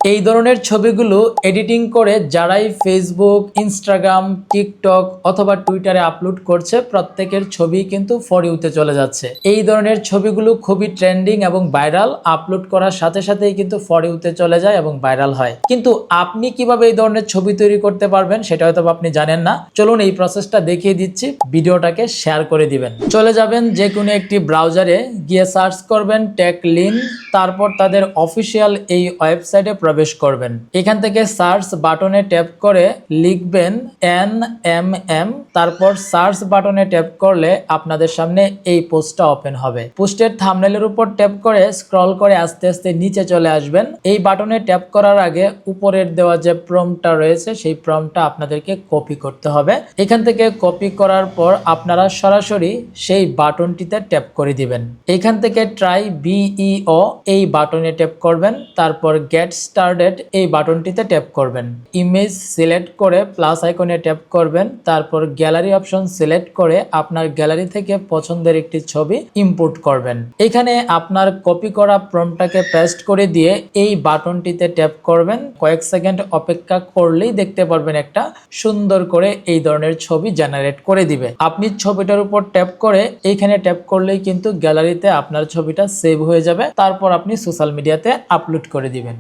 এই ধরনের ছবিগুলো এডিটিং করে যারাই ফেসবুক, ইনস্টাগ্রাম, টিকটক অথবা টুইটারে আপলোড করছে প্রত্যেকের ছবি কিন্তু ফর ইউতে চলে যাচ্ছে। এই ধরনের ছবিগুলো খুবই ট্রেন্ডিং এবং ভাইরাল, আপলোড করার সাথে সাথেই কিন্তু ফর ইউতে চলে যায় এবং ভাইরাল হয়। কিন্তু আপনি কিভাবে এই ধরনের ছবি তৈরি করতে পারবেন সেটা হয়তো আপনি জানেন না। চলুন এই প্রসেসটা দেখিয়ে দিচ্ছি, ভিডিওটাকে শেয়ার করে দিবেন। চলে যাবেন যে কোনো একটি ব্রাউজারে, গিয়ে সার্চ করবেন টেকলিন, তারপর তাদের অফিসিয়াল এই ওয়েবসাইটে প্রবেশ করবেন। এখান থেকে সার্চ বাটনে ট্যাপ করে লিখবেন NMM, তারপর সার্চ বাটনে ট্যাপ করলে আপনাদের সামনে এই পোস্টটা ওপেন হবে। পোস্টের থাম্বনেলের উপর ট্যাপ করে স্ক্রল করে আস্তে আস্তে নিচে চলে আসবেন। এই বাটনে ট্যাপ করার আগে উপরের দেওয়া যে প্রম্পটটা রয়েছে সেই প্রম্পটটা আপনাদেরকে কপি করতে হবে। এখান থেকে কপি করার পর আপনারা সরাসরি সেই বাটনটিতে ট্যাপ করে দিবেন। এখান থেকে ট্রাই BEO এই বাটনে ট্যাপ করবেন, তারপর গেট স্টার্টেড এই বাটনটিতে ট্যাপ করবেন। ইমেজ সিলেক্ট করে প্লাস আইকনে ট্যাপ করবেন, তারপর গ্যালারি অপশন সিলেক্ট করে আপনার গ্যালারি থেকে পছন্দের একটি ছবি ইম্পোর্ট করবেন। এখানে আপনার কপি করা প্রম্পটটাকে পেস্ট করে দিয়ে এই বাটনটিতে ট্যাপ করবেন। কয়েক সেকেন্ড অপেক্ষা করলেই দেখতে পারবেন একটা সুন্দর করে এই ধরনের ছবি জেনারেট করে দিবে। আপনি ছবিটার উপর ট্যাপ করে এইখানে ট্যাপ করলেই কিন্তু গ্যালারিতে আপনার ছবিটা সেভ হয়ে যাবে। তারপর আপনি সোশ্যাল মিডিয়াতে আপলোড করে দিবেন।